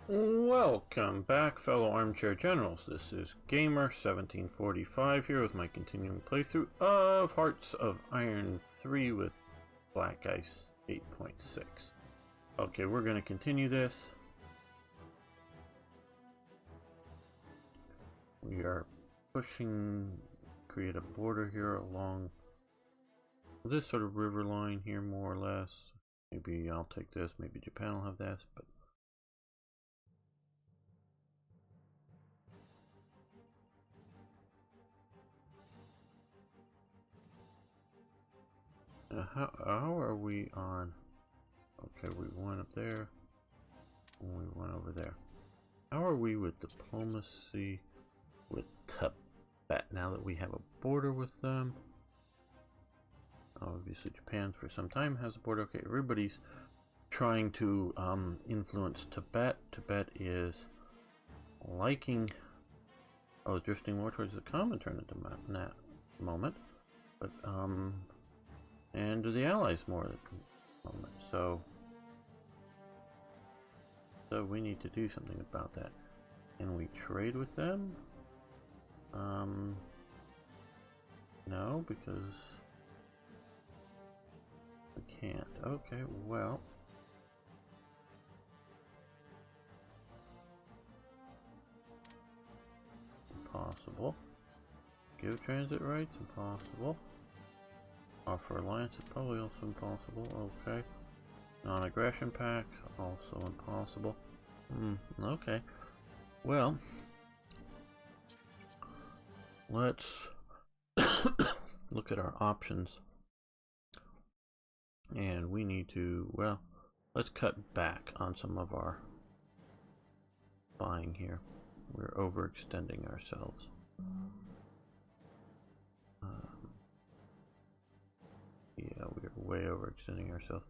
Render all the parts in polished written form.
Welcome back, fellow armchair generals. This is Gamer1745 here with my continuing playthrough of Hearts of Iron 3 with Black Ice 8.6. Okay, we're going to continue this. We are pushing, create a border here along this sort of river line here, more or less. Maybe I'll take this, maybe Japan will have this, but how are we on? Okay, we went up there, and we went over there. How are we with diplomacy with Tibet now that we have a border with them? Obviously, Japan for some time has a border. Okay, everybody's trying to influence Tibet. Tibet is liking. Oh, it's drifting more towards the Comintern at the moment, but and to the Allies more at the moment. So we need to do something about that. Can we trade with them? No, because we can't. Okay, well. Impossible. Give transit rights? Impossible. Offer alliance is probably also impossible. Okay. Non-aggression pact? Also impossible. Okay. Well, let's look at our options. And we need to, well, let's cut back on some of our buying here. We're overextending ourselves. Yeah, we're way overextending ourselves.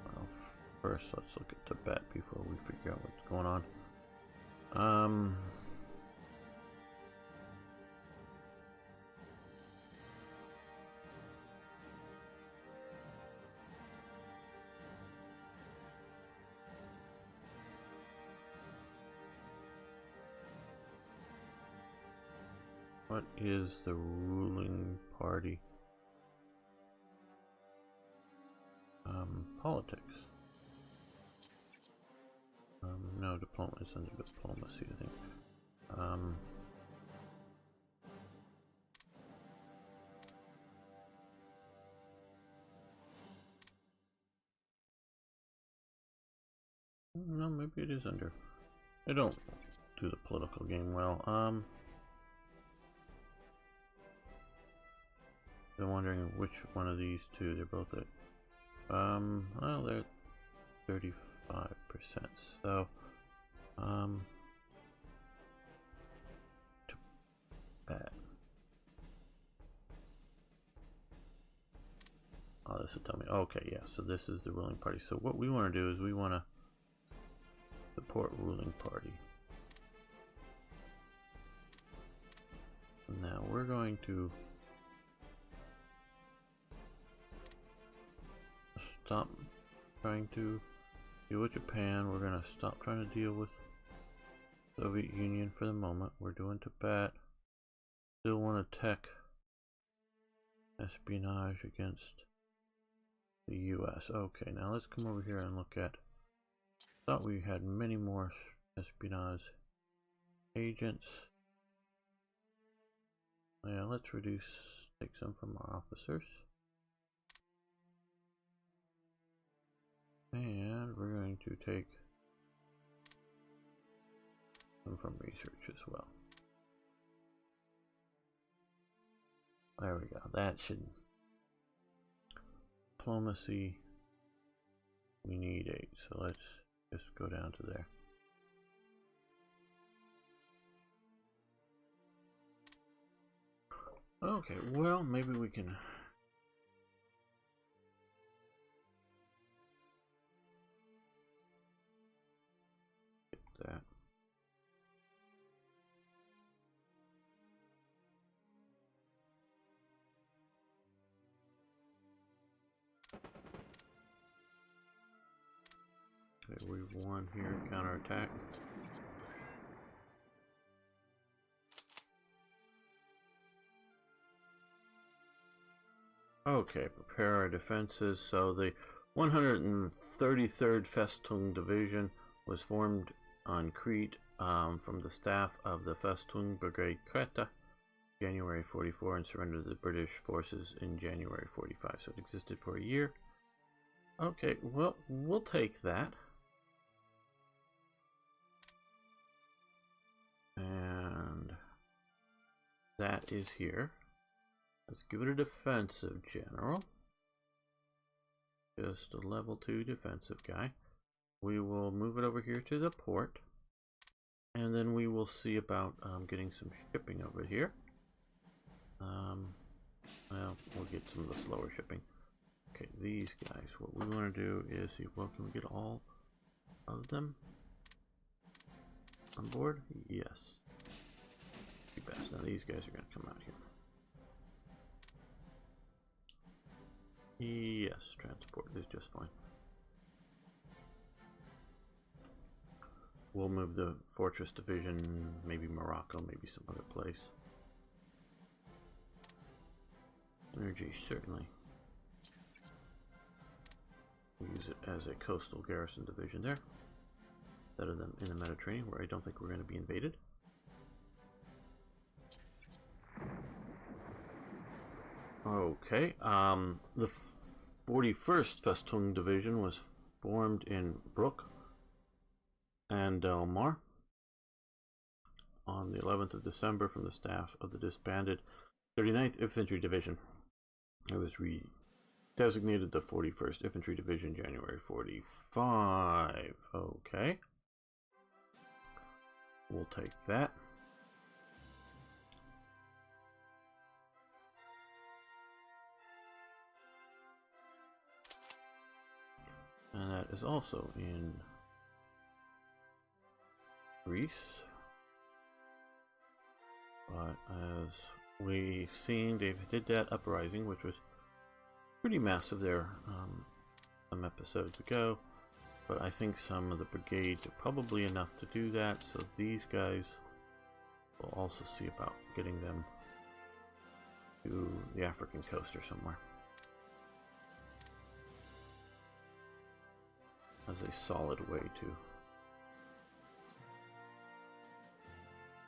Well, first let's look at Tibet before we figure out what's going on. What is the ruling party? Politics. No, diplomacy is under diplomacy, I think. No, maybe it is under. I don't do the political game well. I'm wondering which one of these two. They're both at. Well, they're 35%. So, Tibet. Oh, this will tell me. Okay, yeah. So this is the ruling party. So what we want to do is we want to support ruling party. Now we're going to stop trying to deal with Japan. We're going to stop trying to deal with Soviet Union for the moment. We're doing Tibet. Still want to tech espionage against the US. Okay, now let's come over here and look at. Thought we had many more espionage agents. Yeah, let's take some from our officers. And we're going to take them from research as well. There we go. That should. Diplomacy. We need 8, so let's just go down to there. Okay, well, maybe we can get that. Okay, we've won here. Counterattack. Okay, prepare our defenses. So the 133rd Festung Division was formed on Crete from the staff of the Festung Brigade Creta, January 44, and surrendered to the British forces in January 45. So it existed for a year. Okay, well, we'll take that. And that is here. Let's give it a defensive general. Just a level 2 defensive guy. We will move it over here to the port. And then we will see about getting some shipping over here. Well, we'll get some of the slower shipping. Okay, these guys, what we want to do is see, well, can we get all of them on board? Yes. Be best. Now these guys are going to come out here. Yes, transport is just fine. We'll move the Fortress Division, maybe Morocco, maybe some other place. Energy, certainly. We'll use it as a coastal garrison division there. Better than in the Mediterranean, where I don't think we're going to be invaded. Okay, the 41st Festung Division was formed in Brook and Del Mar on the 11th of December from the staff of the disbanded 39th Infantry Division. It was designated the 41st Infantry Division, January 45. Okay. We'll take that. And that is also in Greece. But as we've seen, they did that uprising, which was pretty massive there some episodes ago. But I think some of the brigades are probably enough to do that. So these guys, will also see about getting them to the African coast or somewhere. As a solid way to...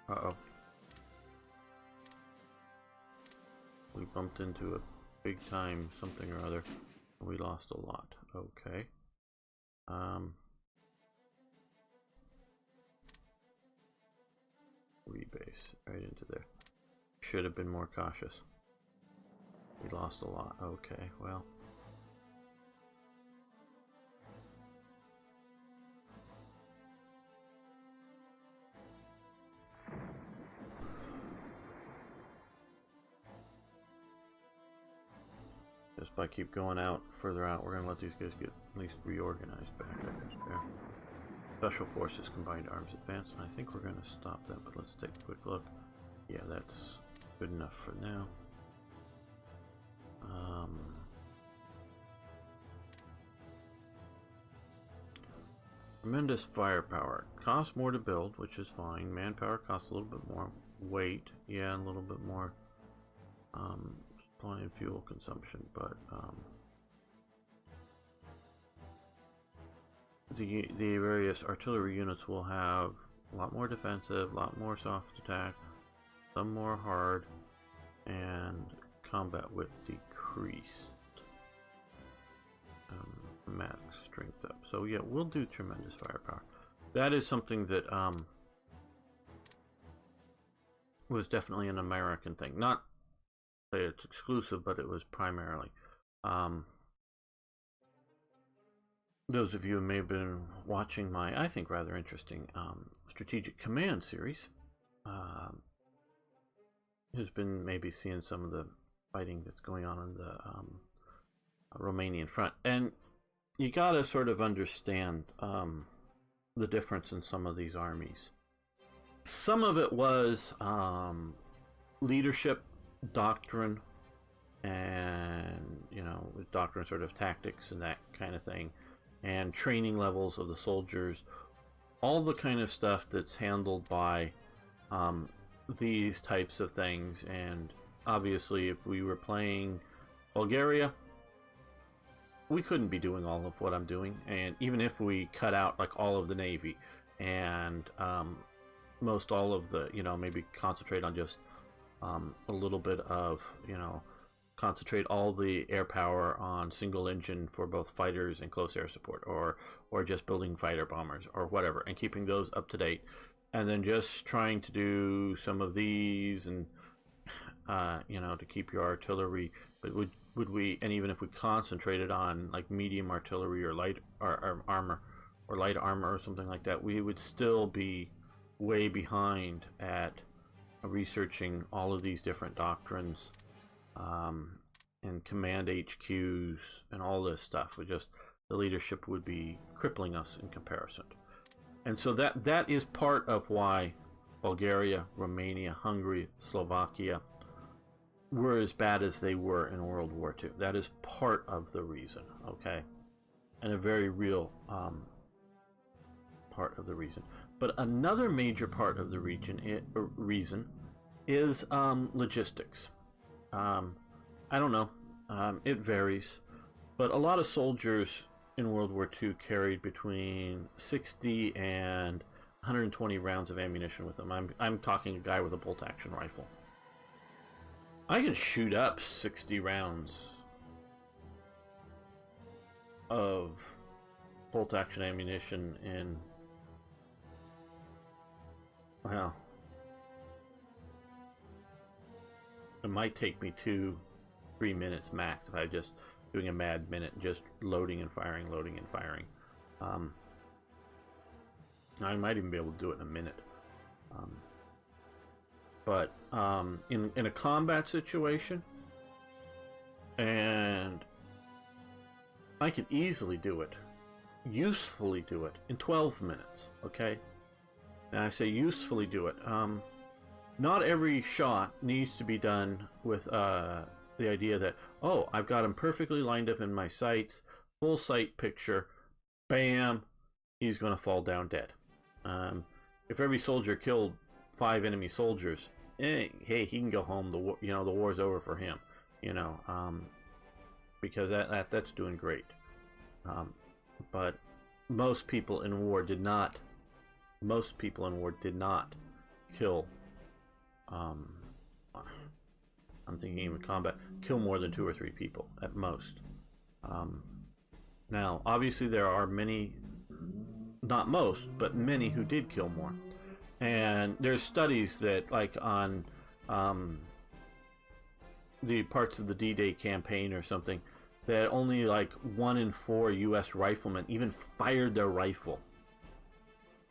Uh-oh. We bumped into a big time something or other. We lost a lot. Okay. Rebase right into there. Should have been more cautious. We lost a lot. Okay, well. Just by keep going out further out, we're gonna let these guys get at least reorganized back. I think. Yeah. Special Forces Combined Arms Advance, and I think we're gonna stop that. But let's take a quick look. Yeah, that's good enough for now. Tremendous firepower. Costs more to build, which is fine. Manpower costs a little bit more. Weight, yeah, a little bit more. Supply and fuel consumption, but the various artillery units will have a lot more defensive, a lot more soft attack, some more hard, and combat width decreased. Max strength up. So yeah, we'll do tremendous firepower. That is something that was definitely an American thing. Not say it's exclusive, but it was primarily. Those of you who may have been watching my, I think, rather interesting Strategic Command series, who's been maybe seeing some of the fighting that's going on the Romanian front. And you gotta sort of understand the difference in some of these armies. Some of it was leadership, doctrine, and, you know, doctrine sort of tactics and that kind of thing. and training levels of the soldiers, all the kind of stuff that's handled by these types of things. And obviously, if we were playing Bulgaria, we couldn't be doing all of what I'm doing. And even if we cut out like all of the Navy and most all of the, maybe concentrate on just a little bit of, concentrate all the air power on single engine for both fighters and close air support, or just building fighter bombers or whatever, and keeping those up to date, and then just trying to do some of these and to keep your artillery. But would we, and even if we concentrated on like medium artillery or light armor or light armor or something like that, we would still be way behind at researching all of these different doctrines and command HQs and all this stuff. The leadership would be crippling us in comparison. And so that is part of why Bulgaria, Romania, Hungary, Slovakia were as bad as they were in World War II. That is part of the reason, okay? And a very real part of the reason. But another major part of the reason is logistics. I don't know. It varies. But a lot of soldiers in World War II carried between 60 and 120 rounds of ammunition with them. I'm talking a guy with a bolt-action rifle. I can shoot up 60 rounds of bolt-action ammunition in, well, it might take me 2-3 minutes max if I just doing a mad minute, just loading and firing, loading and firing. I might even be able to do it in a minute. But in a combat situation, and I can easily do it, usefully do it in 12 minutes, okay? And I say usefully do it. Not every shot needs to be done with the idea that, oh, I've got him perfectly lined up in my sights, full sight picture, bam, he's going to fall down dead. If every soldier killed 5 enemy soldiers, hey, he can go home. The war's over for him, because that's doing great. But most people in war did not kill. I'm thinking even combat, kill more than 2 or 3 people at most. Now, obviously, there are many, not most, but many who did kill more. And there's studies that, like on the parts of the D-Day campaign or something, that only like 1 in 4 U.S. riflemen even fired their rifle.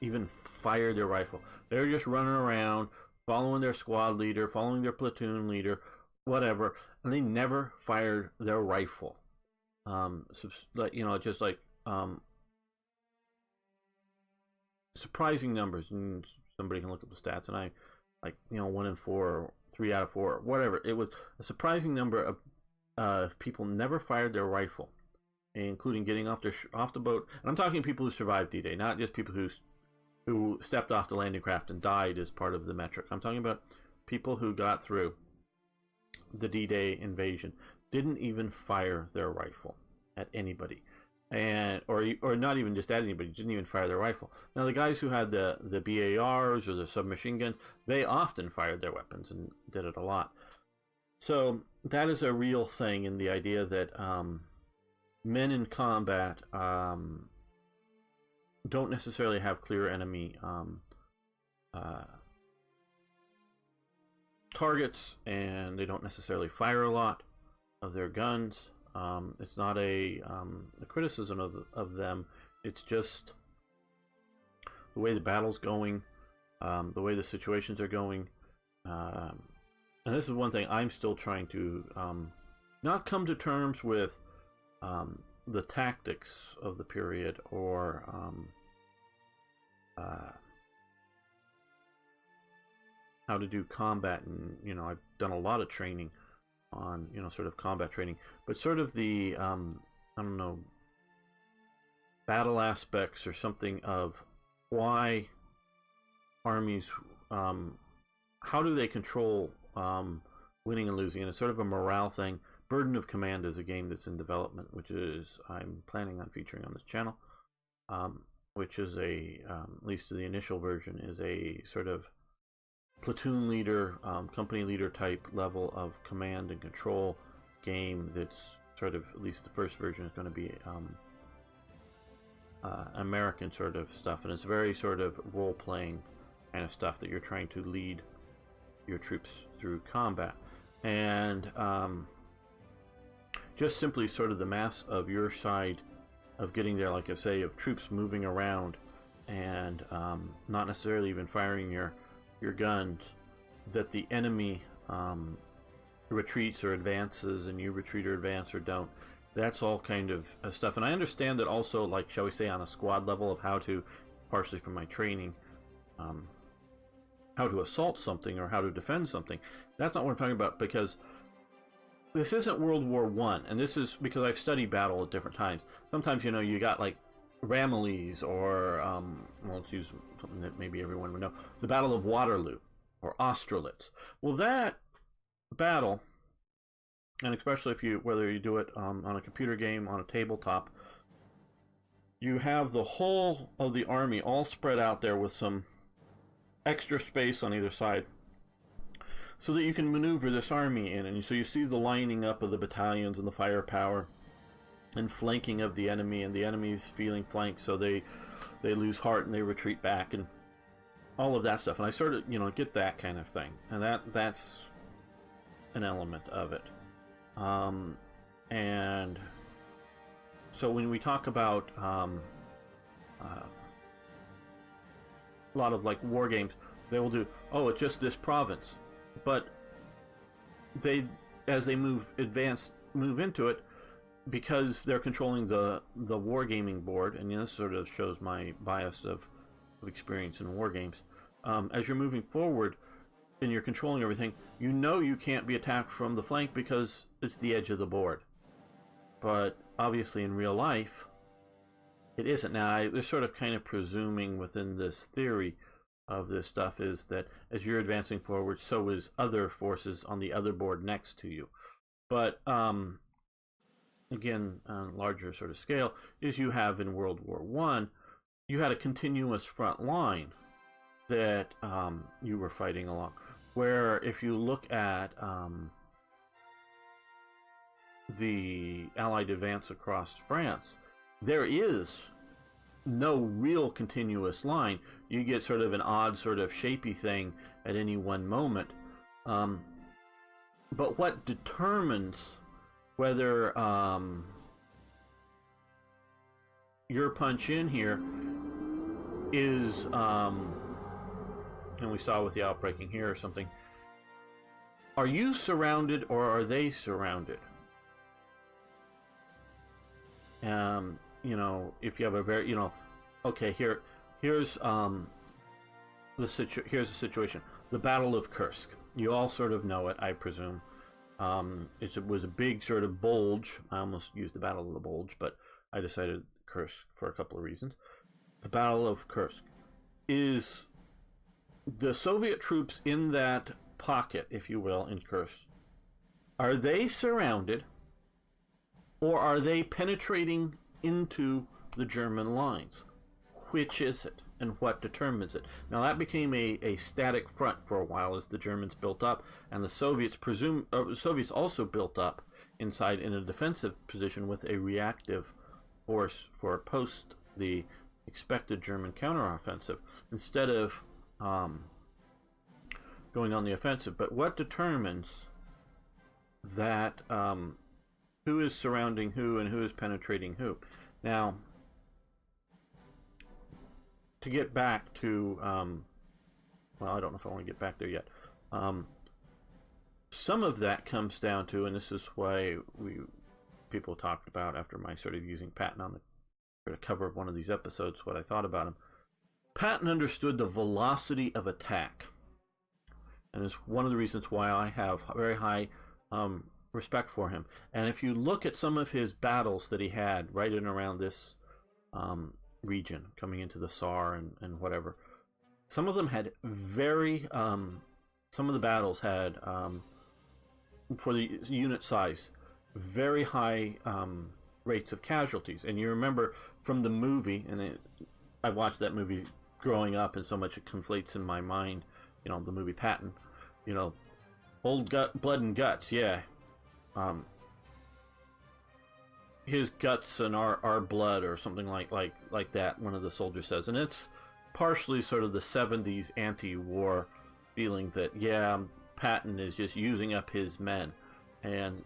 They're just running around, following their squad leader, following their platoon leader, whatever, and they never fired their rifle. Just like surprising numbers, and somebody can look up the stats, and 1 in 4, or 3 out of 4, whatever. It was a surprising number of people never fired their rifle, including getting off the boat. And I'm talking people who survived D-Day, not just people who stepped off the landing craft and died as part of the metric. I'm talking about people who got through the D-Day invasion, didn't even fire their rifle at anybody, and or not even just at anybody, didn't even fire their rifle. Now the guys who had the BARs or the submachine guns, they often fired their weapons and did it a lot. So that is a real thing in the idea that men in combat don't necessarily have clear enemy targets, and they don't necessarily fire a lot of their guns. It's not a criticism of them. It's just the way the battle's going, the way the situations are going. And this is one thing I'm still trying to not come to terms with the tactics of the period, or how to do combat. And I've done a lot of training on sort of combat training, but sort of the I don't know, battle aspects or something of why armies, how do they control winning and losing, and it's sort of a morale thing. Burden of Command is a game that's in development, which is I'm planning on featuring on this channel, which is a, at least the initial version, is a sort of platoon leader, company leader type level of command and control game that's sort of, at least the first version is going to be American sort of stuff, and it's very sort of role-playing kind of stuff that you're trying to lead your troops through combat. And just simply sort of the mass of your side of getting there, like I say, of troops moving around and not necessarily even firing your guns, that the enemy retreats or advances and you retreat or advance or don't. That's all kind of stuff. And I understand that also, like, shall we say, on a squad level of how to, partially from my training, how to assault something or how to defend something. That's not what I'm talking about, because this isn't World War I, and this is because I've studied battle at different times. Sometimes, you know, you got like Ramillies or, well, let's use something that maybe everyone would know, the Battle of Waterloo or Austerlitz. Well, that battle, and especially if you, whether you do it on a computer game, on a tabletop, you have the whole of the army all spread out there with some extra space on either side, so that you can maneuver this army in. And so you see the lining up of the battalions and the firepower and flanking of the enemy, and the enemy's feeling flanked, so they lose heart and they retreat back and all of that stuff. And I sort of, you know, get that kind of thing, and that's an element of it. And so when we talk about a lot of like war games, they will do, oh, it's just this province, but they, as they move into it, because they're controlling the wargaming board, and you know, this sort of shows my bias of experience in war games. As you're moving forward and you're controlling everything, you know you can't be attacked from the flank because it's the edge of the board. But obviously in real life, it isn't. Now, they're sort of kind of presuming within this theory of this stuff is that as you're advancing forward, so is other forces on the other board next to you. But again, on a larger sort of scale, is you have in World War I, you had a continuous front line that you were fighting along. Where if you look at the Allied advance across France, there is no real continuous line. You get sort of an odd sort of shapy thing at any one moment. But what determines whether your punch in here is, and we saw with the outbreaking here or something, are you surrounded or are they surrounded? You know, if you have a very, you know, okay, here's the situation. The Battle of Kursk. You all sort of know it, I presume. It was a big sort of bulge. I almost used the Battle of the Bulge, but I decided Kursk for a couple of reasons. The Battle of Kursk is the Soviet troops in that pocket, if you will, in Kursk. Are they surrounded, or are they penetrating into the German lines? Which is it, and what determines it? Now, that became a static front for a while as the Germans built up, and the Soviets Soviets also built up inside in a defensive position with a reactive force for post the expected German counteroffensive, instead of going on the offensive. But what determines that who is surrounding who and who is penetrating who? Now, to get back to, well, I don't know if I want to get back there yet. Some of that comes down to, and this is why people talked about after my sort of using Patton on the cover of one of these episodes, what I thought about him. Patton understood the velocity of attack, and is one of the reasons why I have very high respect for him. And if you look at some of his battles that he had right in around this region, coming into the Saar and whatever. Some of them had some of the battles had, for the unit size, very high rates of casualties. And you remember from the movie, and I watched that movie growing up, and so much it conflates in my mind, the movie Patton, old blood and guts, yeah. His guts and our blood, or something like that, one of the soldiers says. And it's partially sort of the 70s anti-war feeling that, yeah, Patton is just using up his men and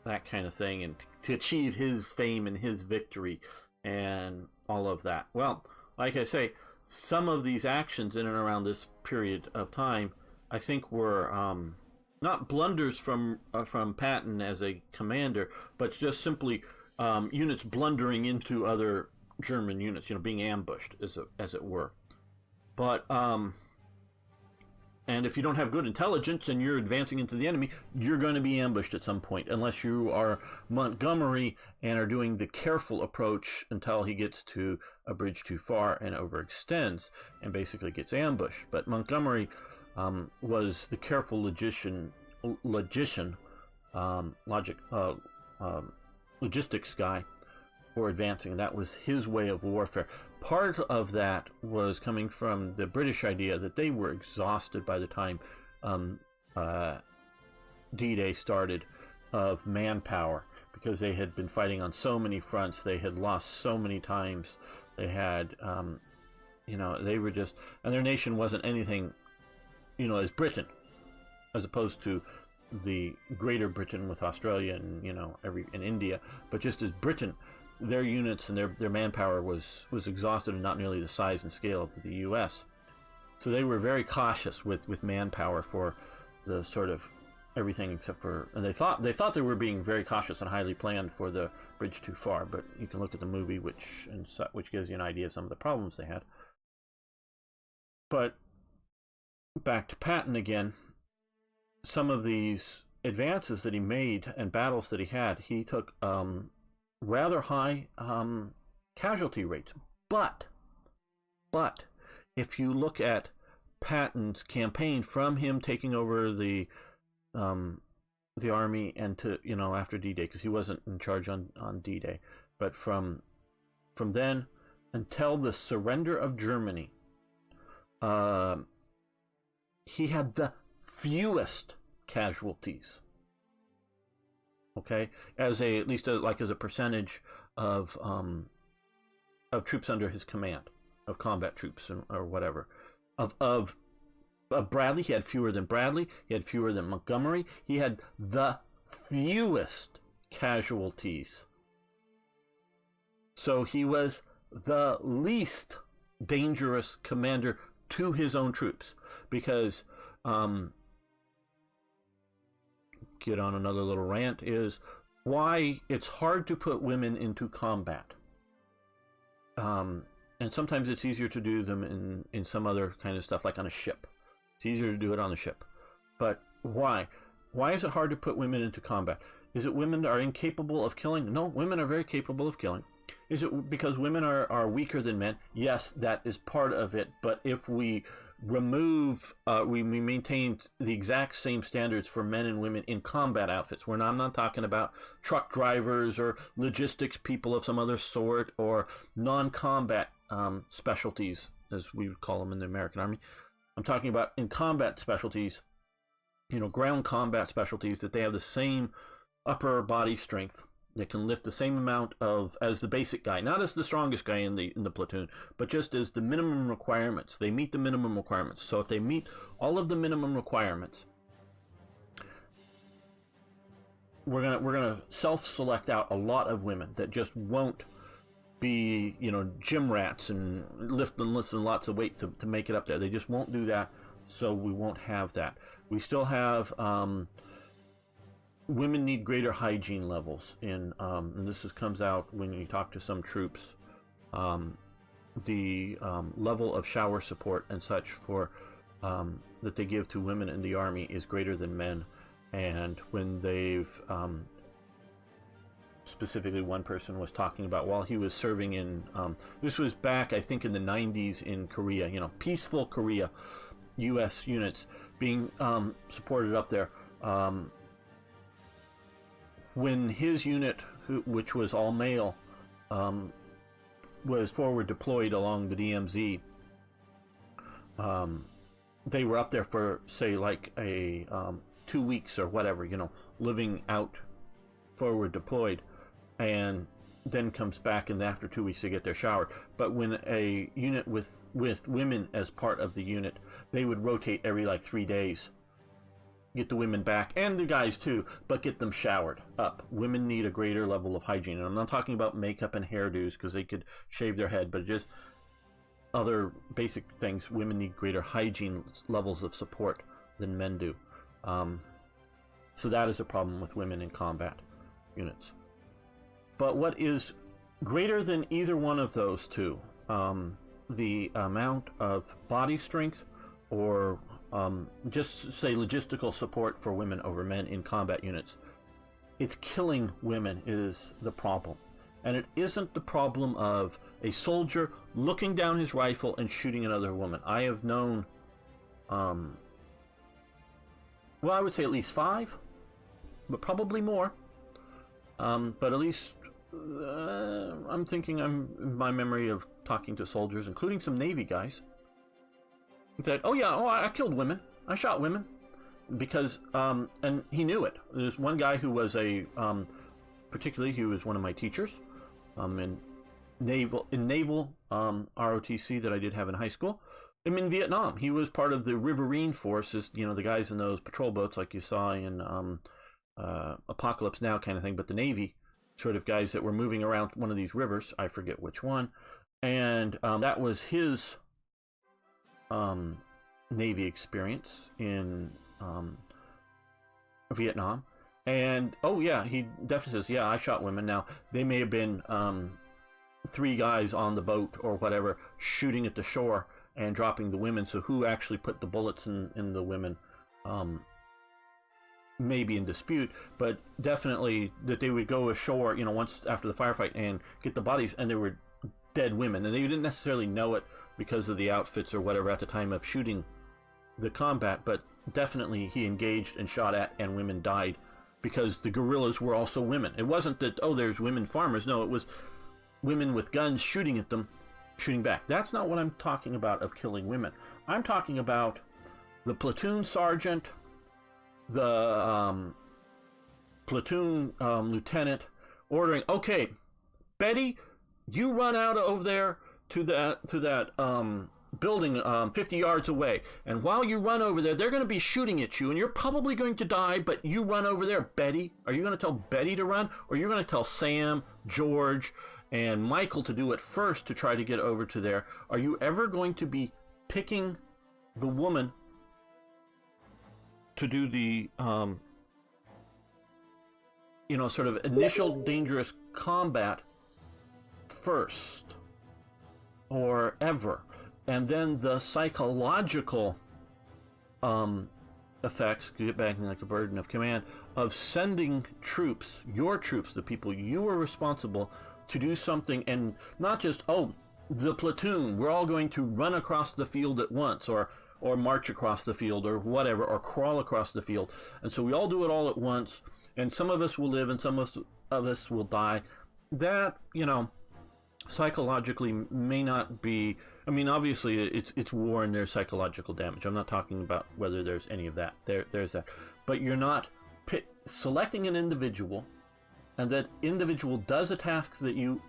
that kind of thing, and to achieve his fame and his victory and all of that. Well, like I say, some of these actions in and around this period of time, I think, were not blunders from Patton as a commander, but just simply units blundering into other German units, being ambushed, as it were. But and if you don't have good intelligence and you're advancing into the enemy, you're going to be ambushed at some point, unless you are Montgomery and are doing the careful approach until he gets to a bridge too far and overextends and basically gets ambushed. But Montgomery was the careful logistics guy for advancing. That was his way of warfare. Part of that was coming from the British idea that they were exhausted by the time D-Day started, of manpower, because they had been fighting on so many fronts. They had lost so many times. They had, they were just, and their nation wasn't anything, as Britain, as opposed to the Greater Britain with Australia and and India, but just as Britain, their units and their manpower was exhausted and not nearly the size and scale of the U.S. So they were very cautious with manpower for the sort of everything except for, and they thought they were being very cautious and highly planned for the bridge too far. But you can look at the movie, which gives you an idea of some of the problems they had. But back to Patton again. Some of these advances that he made and battles that he had, he took rather high casualty rates. But if you look at Patton's campaign, from him taking over the army and to after D-Day, because he wasn't in charge on D-Day, but from then until the surrender of Germany, he had the fewest casualties. Okay, as a percentage of troops under his command, of combat troops or whatever. Of Bradley, he had fewer than Bradley. He had fewer than Montgomery. He had the fewest casualties. So he was the least dangerous commander to his own troops, because get on another little rant, is why it's hard to put women into combat. And sometimes it's easier to do them in some other kind of stuff, like on a ship. It's easier to do it on the ship. But why? Why is it hard to put women into combat? Is it women are incapable of killing? No, women are very capable of killing. Is it because women are weaker than men? Yes, that is part of it. But if we remove, we maintain the exact same standards for men and women in combat outfits. I'm not talking about truck drivers or logistics people of some other sort, or non-combat specialties, as we would call them in the American Army. I'm talking about in combat specialties, ground combat specialties, that they have the same upper body strength. They can lift the same amount as the basic guy, not as the strongest guy in the platoon, but just as the minimum requirements. They meet the minimum requirements. So if they meet all of the minimum requirements, we're gonna self-select out a lot of women that just won't be gym rats and lifting lots of weight to make it up there. They just won't do that. So we won't have that. We still have. Women need greater hygiene levels and this comes out when you talk to some troops. The level of shower support and such for that they give to women in the Army is greater than men. And when they've specifically one person was talking about while he was serving in, this was back, I think, in the 90s in Korea, you know, peaceful Korea, U.S. units being supported up there. When his unit, which was all male, was forward deployed along the DMZ, they were up there for, say, like a 2 weeks or whatever, you know, living out forward deployed, and then comes back, and after 2 weeks they get their shower. But when a unit with women as part of the unit, they would rotate every like 3 days, get the women back and the guys too, but get them showered up. Women need a greater level of hygiene, and I'm not talking about makeup and hairdos because they could shave their head, but just other basic things. Women need greater hygiene levels of support than men do. So that is a problem with women in combat units. But what is greater than either one of those two, the amount of body strength, or just say logistical support for women over men in combat units, it's killing women is the problem. And it isn't the problem of a soldier looking down his rifle and shooting another woman. I have known, well, I would say at least 5, but probably more. But at least I'm thinking, in my memory of talking to soldiers, including some Navy guys, that, I killed women. I shot women. Because, and he knew it. There's one guy who was particularly, he was one of my teachers in naval ROTC that I did have in high school. I'm in Vietnam. He was part of the riverine forces, you know, the guys in those patrol boats like you saw in Apocalypse Now kind of thing, but the Navy sort of guys that were moving around one of these rivers. I forget which one. And that was his Navy experience in Vietnam. And he definitely says, I shot women. Now they may have been 3 guys on the boat or whatever shooting at the shore and dropping the women, so who actually put the bullets in the women may be in dispute, but definitely that they would go ashore, you know, once after the firefight and get the bodies, and there were dead women, and they didn't necessarily know it because of the outfits or whatever at the time of shooting the combat, but definitely he engaged and shot at, and women died because the guerrillas were also women. It wasn't that, there's women farmers. No, it was women with guns shooting at them, shooting back. That's not what I'm talking about of killing women. I'm talking about the platoon sergeant, the platoon lieutenant ordering, okay, Betty, you run out over there to that building 50 yards away, and while you run over there, they're going to be shooting at you, and you're probably going to die, but you run over there. Betty, are you going to tell Betty to run, or you're going to tell Sam, George, and Michael to do it first to try to get over to there? Are you ever going to be picking the woman to do the sort of initial dangerous combat first, or ever? And then the psychological effects, get back in like the burden of command, of sending troops, your troops, the people you are responsible to do something, and not just, the platoon, we're all going to run across the field at once, or march across the field, or whatever, or crawl across the field. And so we all do it all at once, and some of us will live and some of us will die. That, psychologically may not be, obviously it's war and there's psychological damage. I'm not talking about whether there's any of that. There's that. But you're not selecting an individual, and that individual does a task that you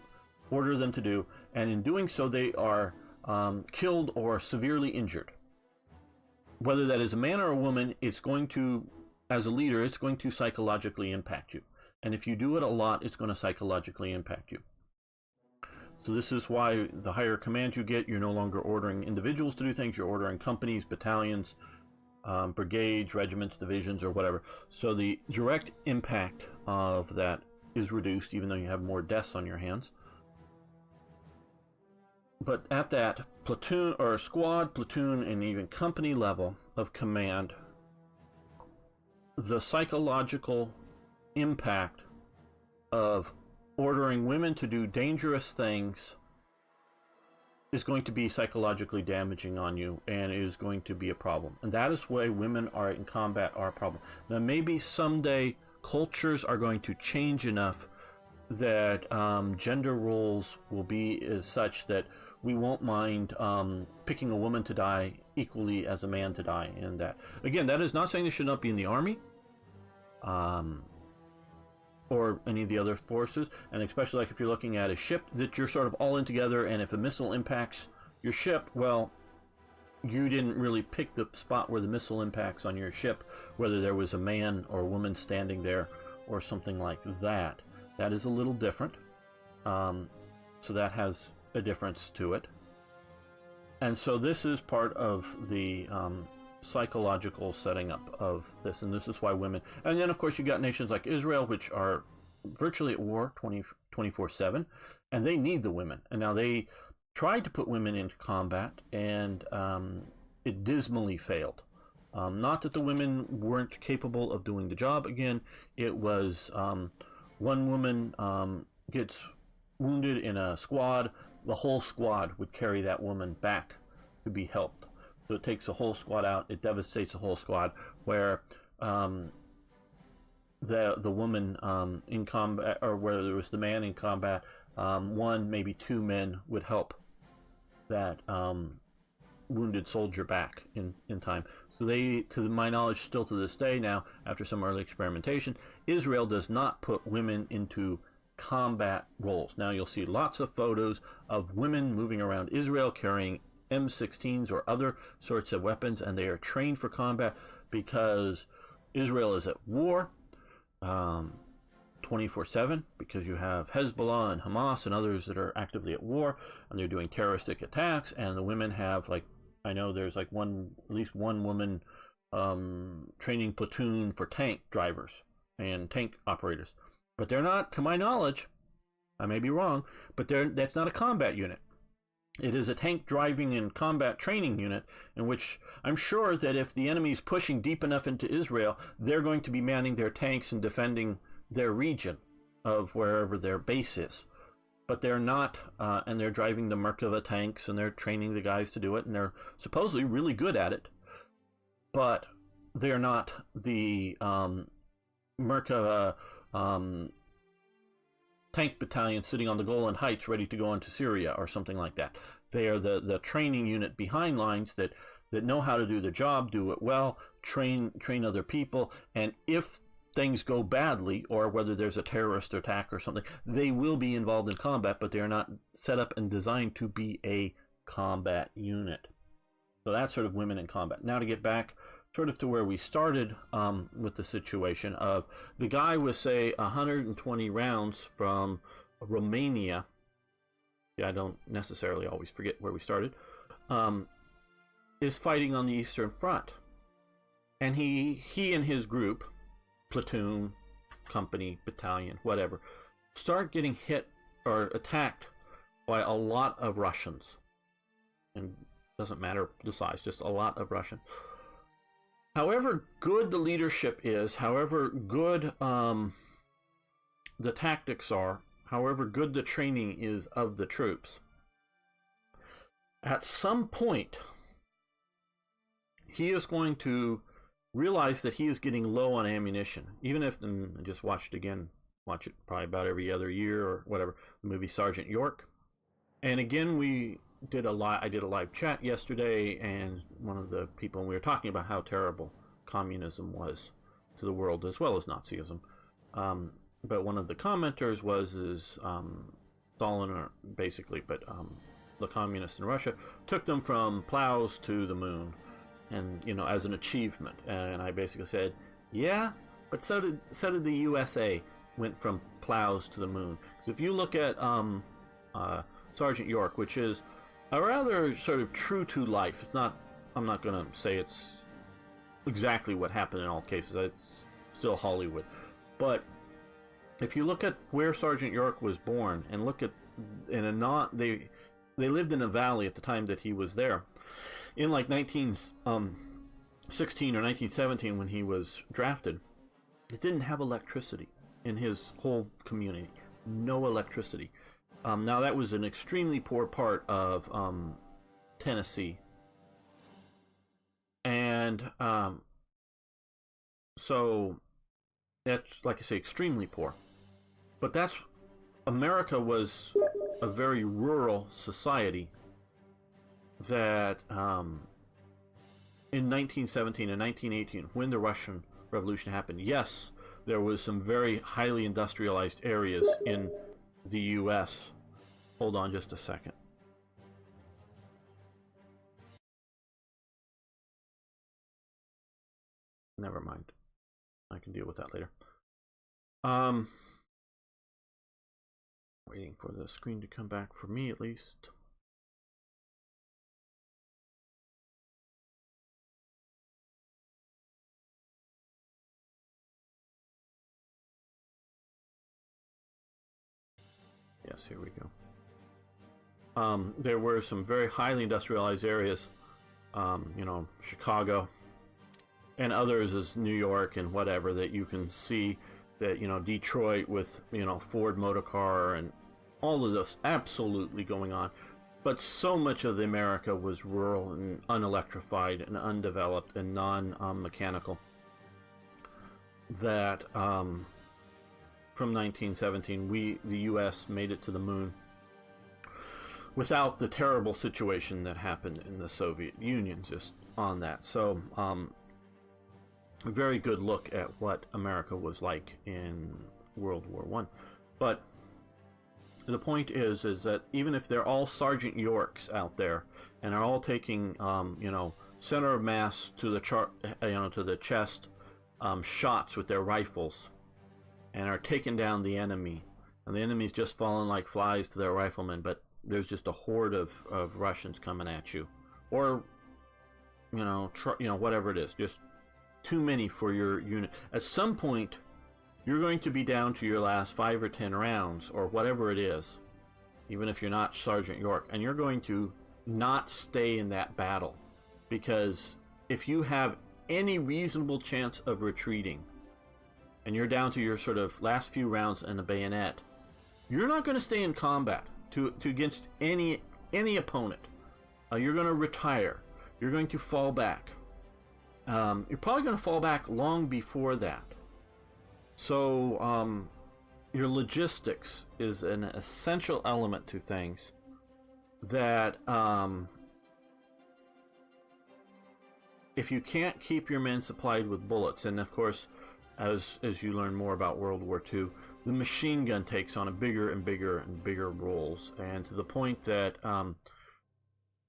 order them to do, and in doing so they are killed or severely injured. Whether that is a man or a woman, it's going to, as a leader, it's going to psychologically impact you. And if you do it a lot, it's going to psychologically impact you. So this is why the higher command you get, you're no longer ordering individuals to do things, you're ordering companies, battalions, brigades, regiments, divisions, or whatever. So the direct impact of that is reduced, even though you have more deaths on your hands. But at that platoon or squad, platoon, and even company level of command, the psychological impact of ordering women to do dangerous things is going to be psychologically damaging on you and is going to be a problem. And that is why women are in combat are a problem. Now, maybe someday cultures are going to change enough that gender roles will be as such that we won't mind picking a woman to die equally as a man to die. And that, again, that is not saying they should not be in the army or any of the other forces. And especially like if you're looking at a ship that you're sort of all in together, and if a missile impacts your ship, well, you didn't really pick the spot where the missile impacts on your ship, whether there was a man or a woman standing there or something like that. That is a little different. So that has a difference to it. And so this is part of the psychological setting up of this, and this is why women, and then of course you got nations like Israel, which are virtually at war 24/7, and they need the women. And now they tried to put women into combat, and it dismally failed. Not that the women weren't capable of doing the job. Again, it was one woman gets wounded in a squad, the whole squad would carry that woman back to be helped. So it takes a whole squad out, it devastates a whole squad, where the woman in combat, or where there was the man in combat, one, maybe two men would help that wounded soldier back in time. So they, to my knowledge, still to this day now, after some early experimentation, Israel does not put women into combat roles. Now you'll see lots of photos of women moving around Israel carrying M16s or other sorts of weapons, and they are trained for combat because Israel is at war 24/7, because you have Hezbollah and Hamas and others that are actively at war, and they're doing terroristic attacks. And the women have, like, I know there's like at least one woman training platoon for tank drivers and tank operators, but they're not, to my knowledge, I may be wrong, but that's not a combat unit. It is a tank driving and combat training unit, in which I'm sure that if the enemy is pushing deep enough into Israel, they're going to be manning their tanks and defending their region of wherever their base is. But they're not, and they're driving the Merkava tanks, and they're training the guys to do it, and they're supposedly really good at it. But they're not the Merkava tank battalion sitting on the Golan Heights ready to go into Syria or something like that. They are the training unit behind lines that know how to do the job, do it well, train other people, and if things go badly, or whether there's a terrorist attack or something, they will be involved in combat, but they are not set up and designed to be a combat unit. So that's sort of women in combat. Now to get back sort of to where we started with the situation of the guy with, say, 120 rounds from Romania. Yeah, I don't necessarily always forget where we started. Is fighting on the Eastern Front. And he and his group, platoon, company, battalion, whatever, start getting hit or attacked by a lot of Russians. And doesn't matter the size, just a lot of Russians. However good the leadership is, however good the tactics are, however good the training is of the troops, at some point he is going to realize that he is getting low on ammunition. Even if, and I just watch it probably about every other year or whatever, the movie Sergeant York. And again, I did a live chat yesterday, and one of the people, we were talking about how terrible communism was to the world, as well as Nazism. But one of the commenters was Stalin, basically, but the communists in Russia took them from plows to the moon, and as an achievement. And I basically said, yeah, but so did the USA, went from plows to the moon. If you look at Sergeant York, which is a rather sort of true to life. It's not, I'm not going to say it's exactly what happened in all cases. It's still Hollywood. But if you look at where Sergeant York was born, and look at, they lived in a valley at the time that he was there. In like 1916 or 1917, when he was drafted, it didn't have electricity in his whole community. no electricity. Now that was an extremely poor part of Tennessee, and so that's, like I say, extremely poor. But that's America was a very rural society that in 1917 and 1918, when the Russian Revolution happened, yes, there was some very highly industrialized areas in the U.S. Hold on just a second. Never mind. I can deal with that later. Waiting for the screen to come back for me, at least. Yes, here we go. There were some very highly industrialized areas, you know, Chicago, and others as New York and whatever, that you can see that, you know, Detroit with, you know, Ford Motor Car and all of this absolutely going on. But so much of the America was rural and unelectrified and undeveloped and non-mechanical that from 1917, the U.S. made it to the moon without the terrible situation that happened in the Soviet Union just on that. So, a very good look at what America was like in World War I. But the point is that even if they're all Sergeant Yorks out there and are all taking, you know, center of mass to the to the chest shots with their rifles, and are taking down the enemy, and the enemy's just falling like flies to their riflemen, but there's just a horde of Russians coming at you, or you know, whatever it is, just too many for your unit. At some point, you're going to be down to your last 5 or 10 rounds, or whatever it is, even if you're not Sergeant York, and you're going to not stay in that battle, because if you have any reasonable chance of retreating, and you're down to your sort of last few rounds in a bayonet, you're not going to stay in combat to against any opponent. You're going to retire. You're going to fall back. You're probably going to fall back long before that. So your logistics is an essential element to things that if you can't keep your men supplied with bullets, and of course, as you learn more about World War II, the machine gun takes on a bigger and bigger and bigger roles, and to the point that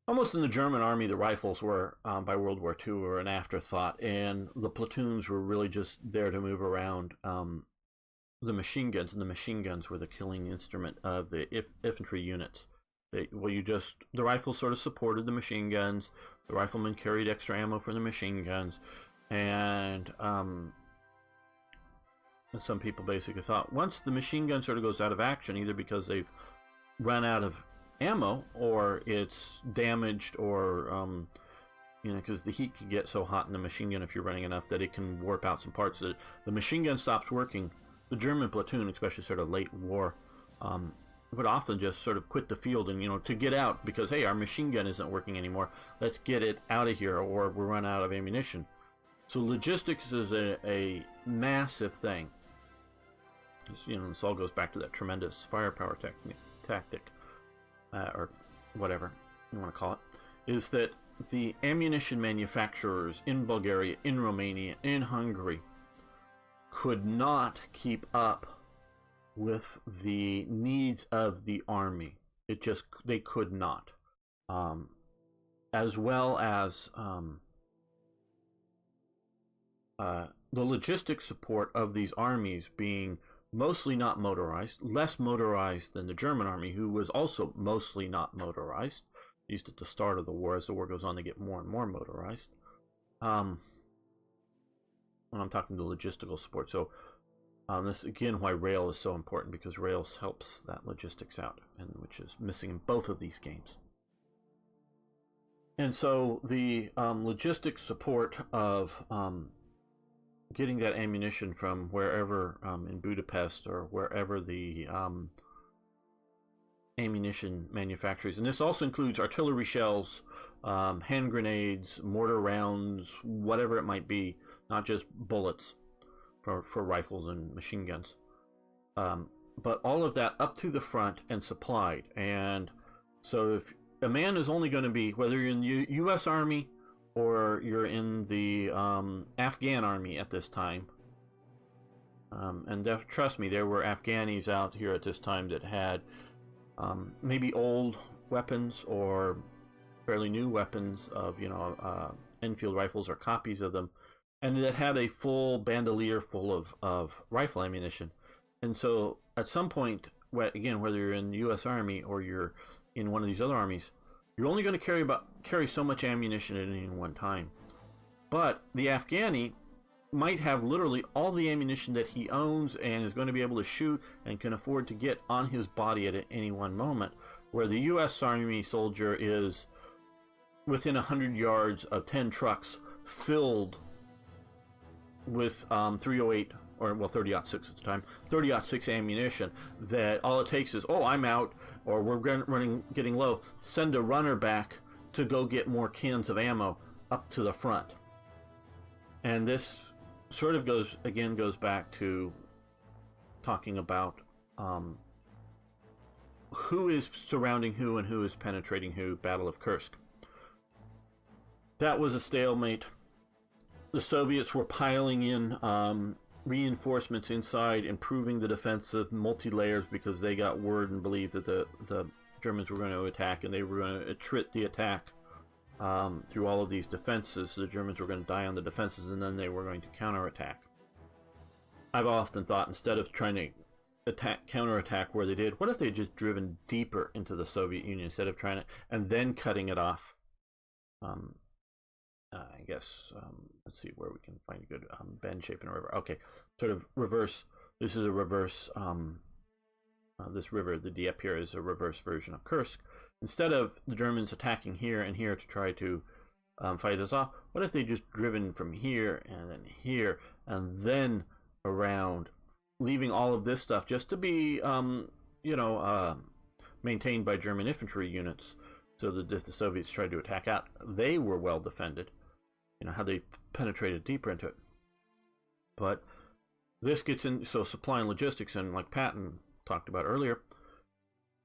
almost in the German army, the rifles were, by World War II, were an afterthought, and the platoons were really just there to move around the machine guns, and the machine guns were the killing instrument of the infantry units. The rifles sort of supported the machine guns, the riflemen carried extra ammo for the machine guns, and some people basically thought once the machine gun sort of goes out of action, either because they've run out of ammo or it's damaged, or you know, because the heat can get so hot in the machine gun if you're running enough that it can warp out some parts. The machine gun stops working. The German platoon, especially sort of late war, would often just sort of quit the field and, you know, to get out because, hey, our machine gun isn't working anymore. Let's get it out of here, or we'll run out of ammunition. So logistics is a massive thing. You know, this all goes back to that tremendous firepower tactic, or whatever you want to call it, is that the ammunition manufacturers in Bulgaria, in Romania, in Hungary could not keep up with the needs of the army. They could not. As well as the logistic support of these armies being mostly not motorized, less motorized than the German army, who was also mostly not motorized, at least at the start of the war. As the war goes on, they get more and more motorized. When I'm talking the logistical support. So this is again why rail is so important, because rail helps that logistics out, and which is missing in both of these games. And so the logistics support of getting that ammunition from wherever in Budapest or wherever the ammunition manufacturers, and this also includes artillery shells, hand grenades, mortar rounds, whatever it might be, not just bullets for rifles and machine guns. But all of that up to the front and supplied. And so if a man is only going to be, whether you're in the U.S. Army or you're in the Afghan Army at this time, and trust me, there were Afghanis out here at this time that had maybe old weapons or fairly new weapons of, Enfield rifles or copies of them, and that had a full bandolier full of rifle ammunition. And so at some point, again, whether you're in the U.S. Army or you're in one of these other armies, you're only going to carry so much ammunition at any one time. But the Afghani might have literally all the ammunition that he owns and is going to be able to shoot and can afford to get on his body at any one moment, where the U.S. Army soldier is within 100 yards of 10 trucks filled with 308 or 30-06 at the time, 30-06 ammunition, that all it takes is, oh, I'm out, or we're getting low, send a runner back to go get more cans of ammo up to the front. And this sort of goes back to talking about who is surrounding who and who is penetrating who. Battle of Kursk. That was a stalemate. The Soviets were piling in reinforcements inside, improving the defensive multi-layers, because they got word and believed that the Germans were going to attack, and they were going to attrit the attack through all of these defenses. So the Germans were going to die on the defenses, and then they were going to counterattack. I've often thought, instead of trying to counterattack where they did, what if they had just driven deeper into the Soviet Union instead of trying to, and then cutting it off? I guess, let's see where we can find a good bend shape in a river. Okay, sort of reverse. This is a reverse, this river, the Dieppe here, is a reverse version of Kursk. Instead of the Germans attacking here and here to try to fight us off, what if they just driven from here and then around, leaving all of this stuff just to be, maintained by German infantry units, so that if the Soviets tried to attack out, they were well defended. How they penetrated deeper into it. But this gets in, so supply and logistics, and like Patton talked about earlier,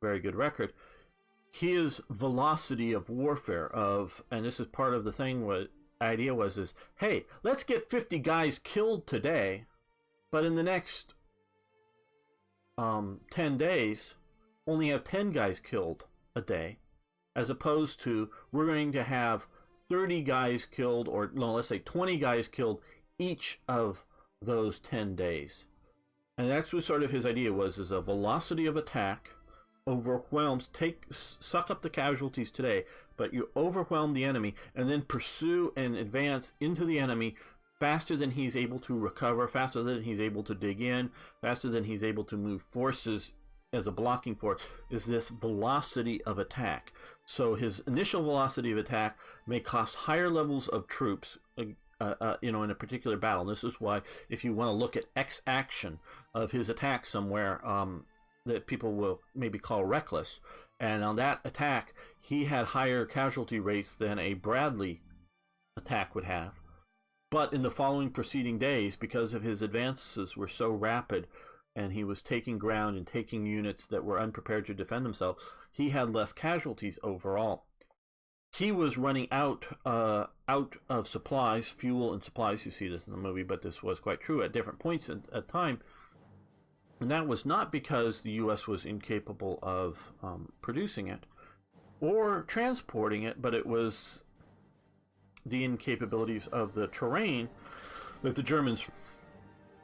very good record. His velocity of warfare and this is part of the thing, what idea is, hey, let's get 50 guys killed today, but in the next 10 days, only have 10 guys killed a day, as opposed to, we're going to have 30 guys killed, or no, let's say 20 guys killed each of those 10 days. And that's what sort of his idea was, is a velocity of attack, overwhelms, suck up the casualties today, but you overwhelm the enemy and then pursue and advance into the enemy faster than he's able to recover, faster than he's able to dig in, faster than he's able to move forces as a blocking force, is this velocity of attack. So his initial velocity of attack may cost higher levels of troops, in a particular battle. And this is why, if you want to look at X action of his attack somewhere, that people will maybe call reckless, and on that attack, he had higher casualty rates than a Bradley attack would have. But in the following preceding days, because of his advances were so rapid, and he was taking ground and taking units that were unprepared to defend themselves, he had less casualties overall. He was running out of supplies, fuel and supplies. You see this in the movie, but this was quite true at different points at time. And that was not because the U.S. was incapable of producing it or transporting it, but it was the incapabilities of the terrain that the Germans,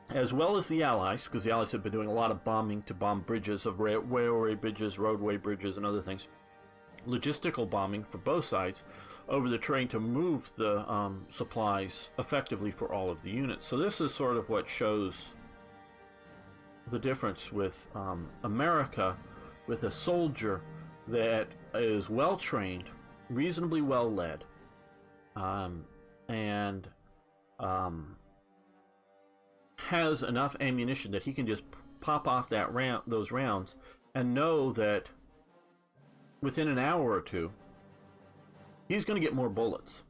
as well as the Allies, because the Allies had been doing a lot of bombing to bomb bridges, of railway bridges, roadway bridges, and other things, logistical bombing for both sides over the terrain to move the supplies effectively for all of the units. So this is sort of what shows the difference with America, with a soldier that is well trained, reasonably well led, and has enough ammunition that he can just pop off those rounds and know that within an hour or two he's going to get more bullets.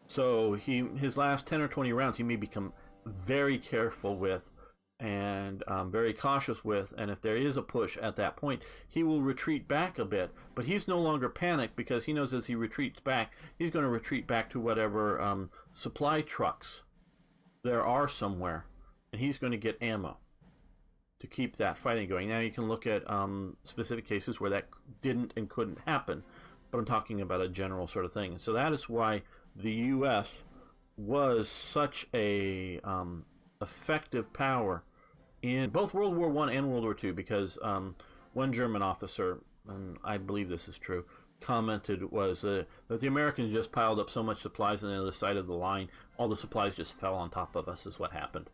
So his last 10 or 20 rounds he may become very careful with and very cautious with, and if there is a push at that point, he will retreat back a bit, but he's no longer panicked because he knows as he retreats back, he's going to retreat back to whatever supply trucks there are somewhere, and he's going to get ammo to keep that fighting going. Now you can look at specific cases where that didn't and couldn't happen, but I'm talking about a general sort of thing. So that is why the U.S. was such a effective power in both World War I and World War II, because one German officer, and I believe this is true, commented was that the Americans just piled up so much supplies on the other side of the line, all the supplies just fell on top of us is what happened.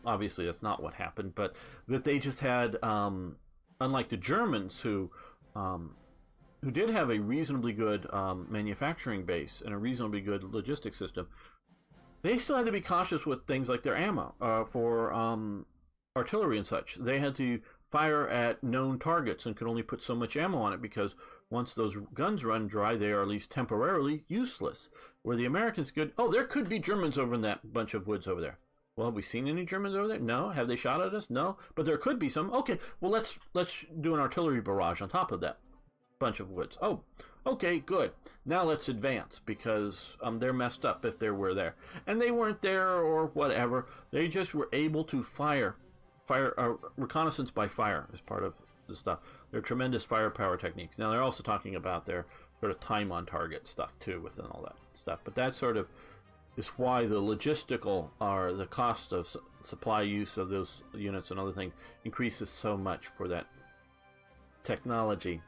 Obviously that's not what happened, but that they just had, unlike the Germans who did have a reasonably good manufacturing base and a reasonably good logistics system, they still had to be cautious with things like their ammo for artillery and such. They had to fire at known targets and could only put so much ammo on it, because once those guns run dry, they are at least temporarily useless. Where the Americans could, oh, there could be Germans over in that bunch of woods over there. Well, have we seen any Germans over there? No. Have they shot at us? No. But there could be some. Okay, well, let's do an artillery barrage on top of that bunch of woods. Oh, okay, good. Now let's advance, because they're messed up if they were there. And they weren't there or whatever. They just were able to fire reconnaissance by fire as part of the stuff. Their tremendous firepower techniques. Now they're also talking about their sort of time on target stuff too within all that stuff. But that sort of is why the logistical, or the cost of supply use of those units and other things increases so much for that technology.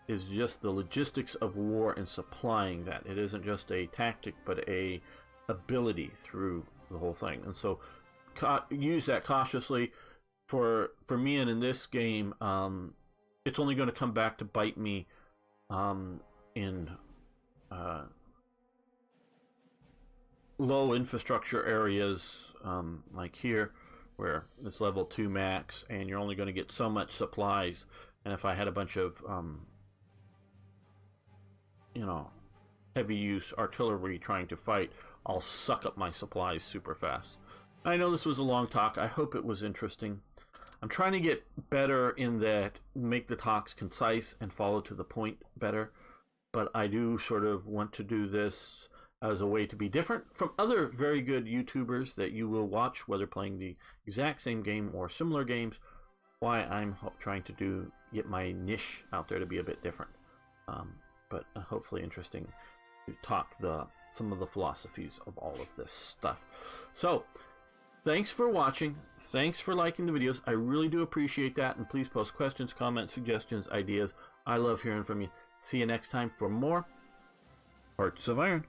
Is just the logistics of war and supplying that. It isn't just a tactic, but a ability through the whole thing. And so use that cautiously. For me, and in this game, it's only going to come back to bite me in low infrastructure areas like here, where it's level 2 max, and you're only going to get so much supplies. And if I had a bunch of heavy use artillery trying to fight, I'll suck up my supplies super fast. I know this was a long talk. I hope it was interesting. I'm trying to get better in that, make the talks concise and follow to the point better, but I do sort of want to do this as a way to be different from other very good YouTubers that you will watch, whether playing the exact same game or similar games. Why I'm trying to get my niche out there to be a bit different. But hopefully interesting to talk some of the philosophies of all of this stuff. So, thanks for watching. Thanks for liking the videos. I really do appreciate that. And please post questions, comments, suggestions, ideas. I love hearing from you. See you next time for more Hearts of Iron.